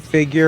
figure.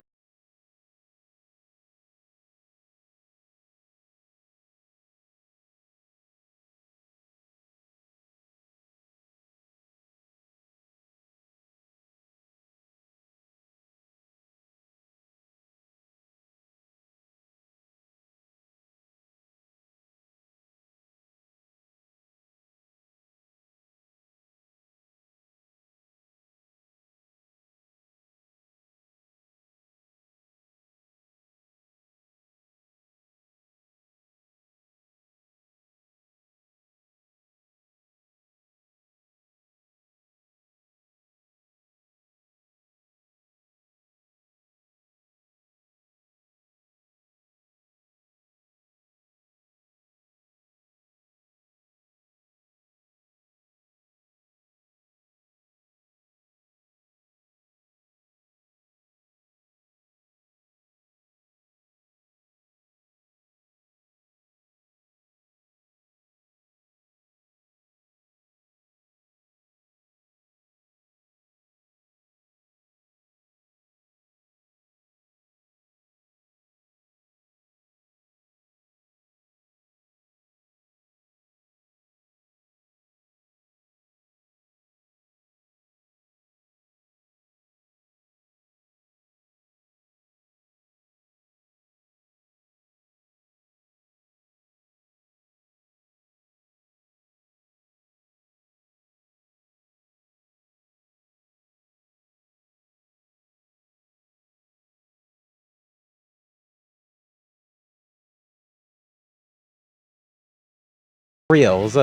Reels.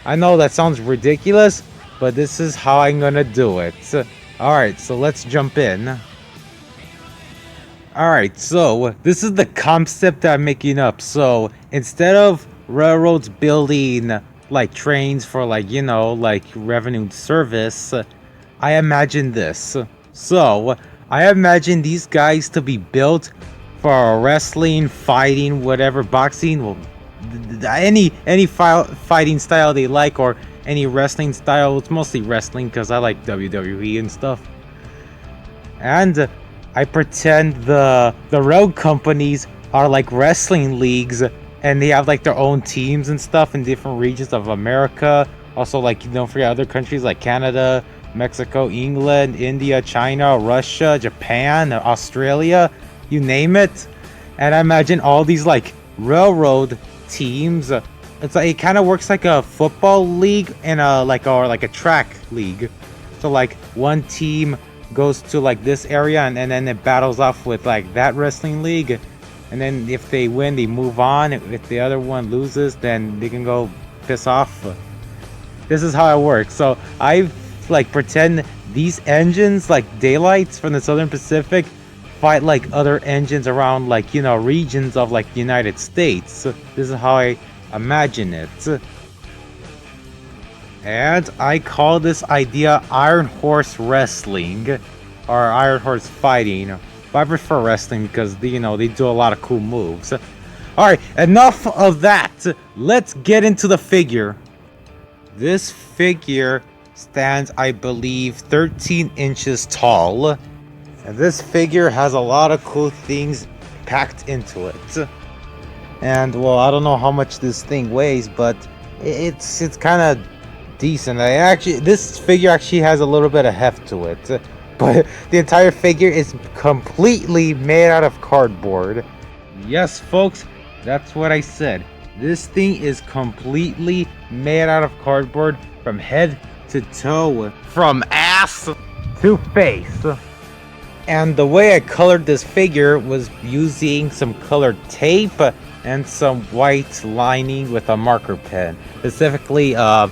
I know that sounds ridiculous, but this is how I'm gonna do it. Alright, so let's jump in. Alright, so this is the concept that I'm making up. So instead of railroads building like trains for like, you know, like revenue service, I imagine this. So I imagine these guys to be built for wrestling, fighting, whatever, boxing, well, any fighting style they like, or any wrestling style. It's mostly wrestling because I like WWE and stuff. And I pretend the road companies are like wrestling leagues, and they have like their own teams and stuff in different regions of America. Also, like, don't forget other countries like Canada, Mexico, England, India, China, Russia, Japan, Australia, you name it. And I imagine all these like railroad teams. It's like, it kind of works like a football league and a track league. So like one team goes to like this area, and then it battles off with like that wrestling league, and then if they win they move on. If the other one loses, then they can go piss off. This is how it works. So I like pretend these engines, like daylights from the Southern Pacific, fight like other engines around, like, you know, regions of like the United States. So this is how I imagine it. And I call this idea Iron Horse Wrestling, or Iron Horse Fighting. But I prefer wrestling because, you know, they do a lot of cool moves. Alright, enough of that. Let's get into the figure. This figure stands, I believe, 13 inches tall. And this figure has a lot of cool things packed into it. And, well, I don't know how much this thing weighs, but it's kind of decent. This figure actually has a little bit of heft to it, but the entire figure is completely made out of cardboard. Yes, folks, that's what I said. This thing is completely made out of cardboard from head to toe, from ass to face. And the way I colored this figure was using some colored tape and some white lining with a marker pen, specifically a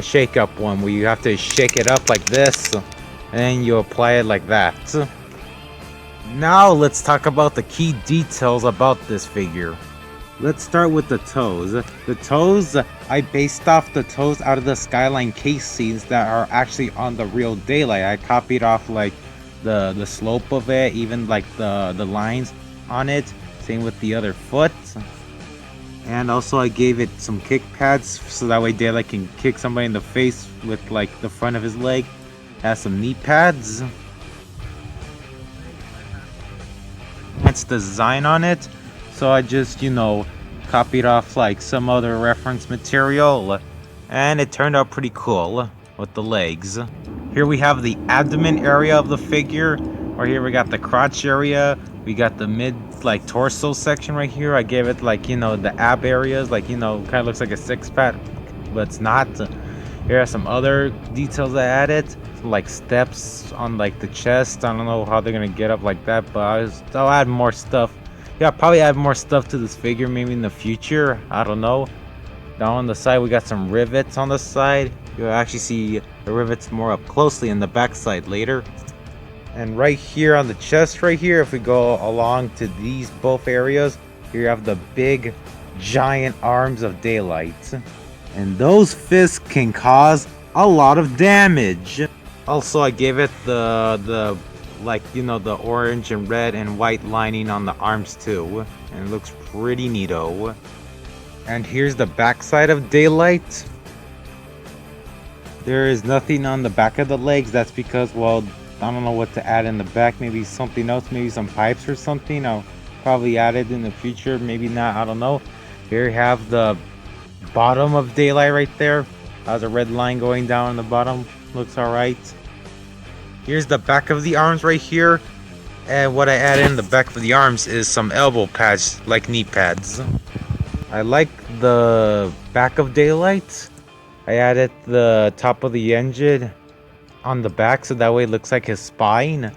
shake up one where you have to shake it up like this and then you apply it like that. Now let's talk about the key details about this figure. Let's start with the toes. The toes, I based off the toes out of the Skyline casings that are actually on the real Daylight. I copied off like the slope of it, even like the lines on it. Same with the other foot. And also I gave it some kick pads so that way Daylight can kick somebody in the face with like the front of his leg. Has some knee pads. nice design on it, so I just, you know, copied off like some other reference material, and it turned out pretty cool with the legs. Here we have the abdomen area of the figure. Right here we got the crotch area. We got the mid like torso section right here. I gave it like, you know, the ab areas, like, you know, kind of looks like a six-pack, but it's not. Here are some other details I added, like steps on like the chest. I don't know how they're gonna get up like that, but I'll add more stuff. Yeah, I'll probably add more stuff to this figure maybe in the future. I don't know. Down on the side we got some rivets on the side. You'll actually see the rivets more up closely in the back side later. And right here on the chest right here, if we go along to these both areas, here you have the big giant arms of Daylight. And those fists can cause a lot of damage. Also, I gave it the like, you know, the orange and red and white lining on the arms too. And it looks pretty neato. And here's the back side of Daylight. There is nothing on the back of the legs. That's because, well, I don't know what to add in the back. Maybe something else, maybe some pipes or something. I'll probably add it in the future, maybe not, I don't know. Here you have the bottom of Daylight right there. Has a red line going down on the bottom. Looks alright. Here's the back of the arms right here. And what I added in the back of the arms is some elbow pads, like knee pads. I like the back of Daylight. I added the top of the engine on the back, so that way it looks like his spine.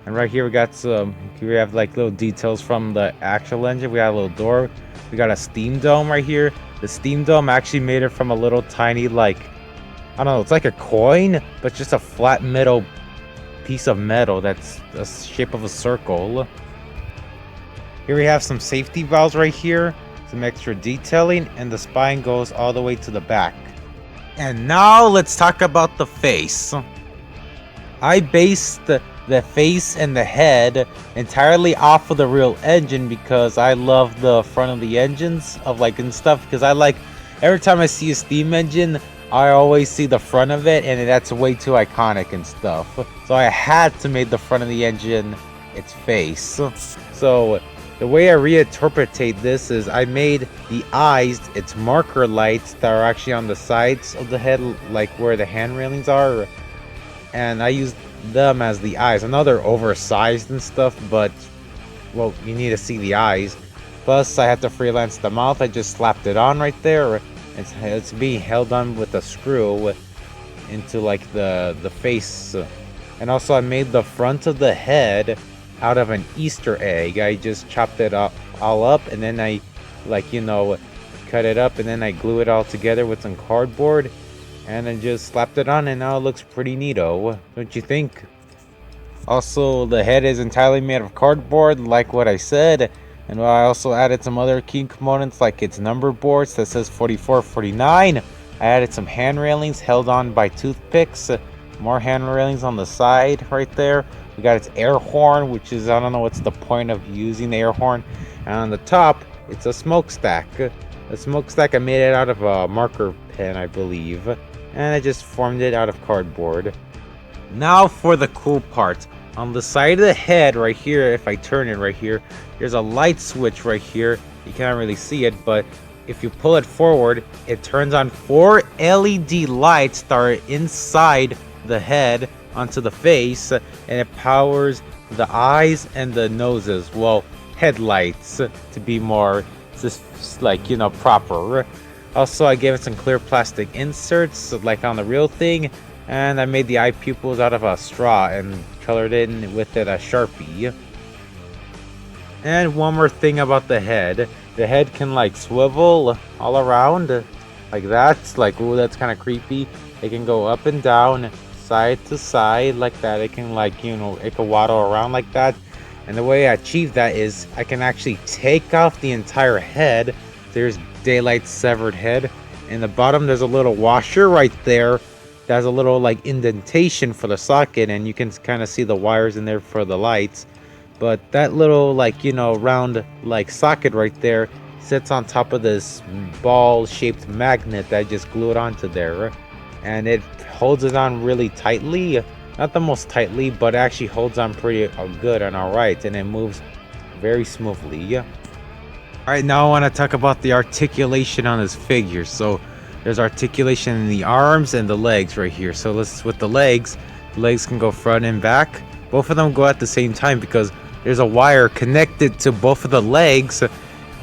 And right here we got some, we have like little details from the actual engine. We got a little door. We got a steam dome right here. The steam dome actually made it from a little tiny, like, I don't know, it's like a coin, but just a flat metal piece of metal that's the shape of a circle. Here we have some safety valves right here, some extra detailing, and the spine goes all the way to the back. And now let's talk about the face. I based the face and the head entirely off of the real engine because I love the front of the engines of like and stuff, because I like every time I see a steam engine I always see the front of it, and that's way too iconic and stuff. So I had to make the front of the engine its face. So the way I reinterpretate this is I made the eyes its marker lights that are actually on the sides of the head, like where the hand railings are, and I used them as the eyes. I know they're oversized and stuff, but well, you need to see the eyes. Plus I had to freelance the mouth. I just slapped it on right there. It's being held on with a screw into like the face. And also I made the front of the head out of an Easter egg. I just chopped it all up, and then I, like, you know, cut it up, and then I glue it all together with some cardboard, and then just slapped it on, and now it looks pretty neato. Don't you think? Also, the head is entirely made of cardboard, like what I said, and I also added some other key components, like its number boards that says 4449. I added some hand railings held on by toothpicks, more hand railings on the side right there. We got its air horn, which is, I don't know what's the point of using the air horn. And on the top, it's a smokestack. The smokestack, I made it out of a marker pen, I believe. And I just formed it out of cardboard. Now for the cool part. On the side of the head right here, if I turn it right here, there's a light switch right here. You can't really see it, but if you pull it forward, it turns on 4 LED lights that are inside the head onto the face, and it powers the eyes and the noses. Well, headlights to be more just like, you know, proper. Also, I gave it some clear plastic inserts like on the real thing, and I made the eye pupils out of a straw and colored in with it a Sharpie. And one more thing about the head. The head can like swivel all around like that. Like, ooh, that's kind of creepy. It can go up and down, side to side like that. It can, like, you know, it can waddle around like that. And the way I achieve that is I can actually take off the entire head. There's Daylight's severed head. In the bottom there's a little washer right there. There's a little like indentation for the socket, and you can kind of see the wires in there for the lights. But that little, like, you know, round like socket right there sits on top of this ball shaped magnet that I just glued onto there. And it holds it on really tightly. Not the most tightly, but actually holds on pretty good and alright. And it moves very smoothly. Alright, now I want to talk about the articulation on his figure. So there's articulation in the arms and the legs right here. So let's with the legs can go front and back. Both of them go at the same time because there's a wire connected to both of the legs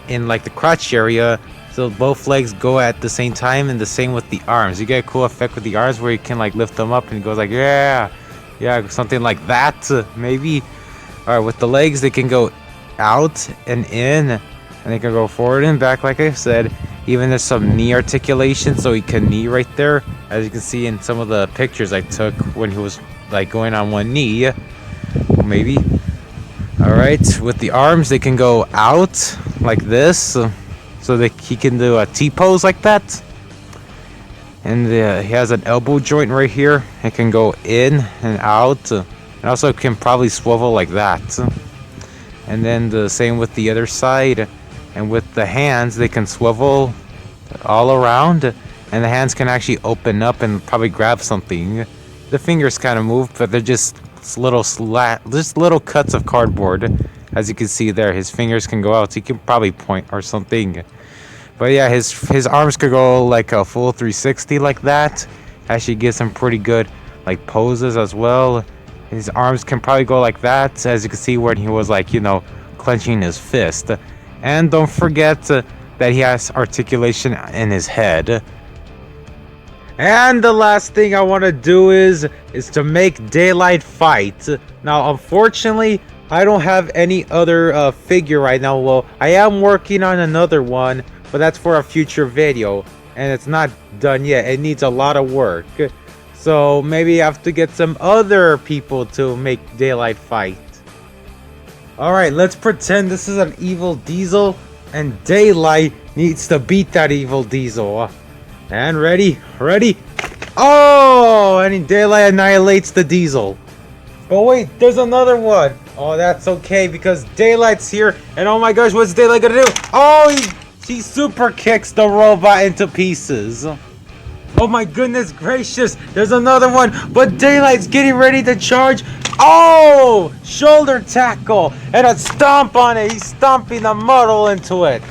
in like the crotch area. So both legs go at the same time, and the same with the arms. You get a cool effect with the arms where you can like lift them up and it goes like yeah, something like that maybe. Alright, with the legs they can go out and in, and they can go forward and back like I said. Even there's some knee articulation, so he can knee right there, as you can see in some of the pictures I took when he was like going on one knee maybe. Alright, with the arms they can go out like this, so that he can do a T-pose like that. And he has an elbow joint right here. It can go in and out, and also can probably swivel like that. And then the same with the other side. And with the hands, they can swivel all around, and the hands can actually open up and probably grab something. The fingers kind of move, but they're just little cuts of cardboard. As you can see there, his fingers can go out, so he can probably point or something. But yeah, his arms could go like a full 360 like that. Actually gives him pretty good like poses as well. His arms can probably go like that, as you can see when he was like, you know, clenching his fist. And don't forget that he has articulation in his head. And the last thing I want to do is to make Daylight fight. Now, unfortunately, I don't have any other figure right now. Well, I am working on another one, but that's for a future video, and it's not done yet. It needs a lot of work. So maybe I have to get some other people to make Daylight fight. Alright, let's pretend this is an evil diesel, and Daylight needs to beat that evil diesel. And ready? Oh! And Daylight annihilates the diesel. But wait, there's another one. Oh, that's okay, because Daylight's here, and oh my gosh, what's Daylight gonna do? Oh, he super kicks the robot into pieces. Oh my goodness gracious, there's another one, but Daylight's getting ready to charge. Oh, shoulder tackle and a stomp on it. He's stomping the model into it.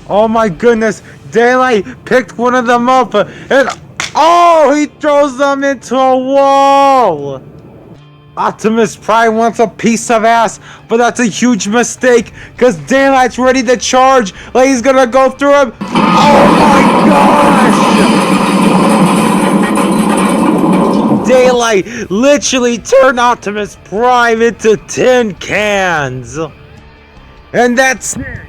Oh my goodness, Daylight picked one of them up and oh, he throws them into a wall. Optimus Prime wants a piece of ass, but that's a huge mistake, because Daylight's ready to charge, like he's gonna go through him. Oh my gosh! Daylight literally turned Optimus Prime into tin cans. And that's it.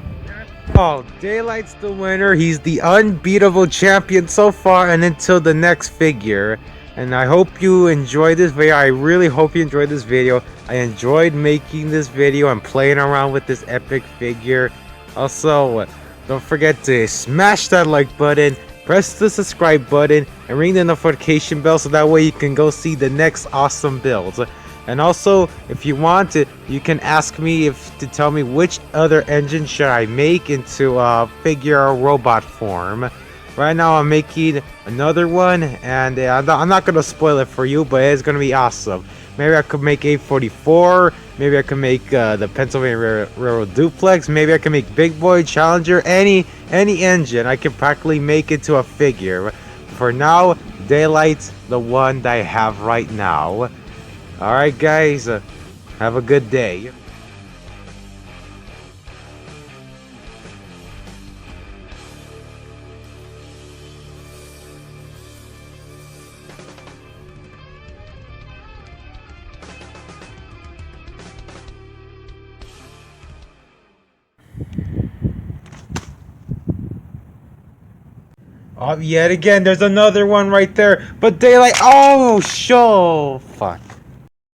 Oh, Daylight's the winner. He's the unbeatable champion so far, and until the next figure. And I hope you enjoyed this video. I really hope you enjoyed this video. I enjoyed making this video and playing around with this epic figure. Also, don't forget to smash that like button, press the subscribe button, and ring the notification bell so that way you can go see the next awesome builds. And also, if you want it, you can ask me to tell me which other engine should I make into figure or robot form. Right now I'm making another one, and I'm not going to spoil it for you, but it's going to be awesome. Maybe I could make 844, maybe I could make the Pennsylvania Railroad Duplex, maybe I can make Big Boy, Challenger, any engine I can practically make into a figure. For now, Daylight's the one that I have right now. Alright guys, have a good day. Oh, yet again, there's another one right there. But Daylight, oh, fuck.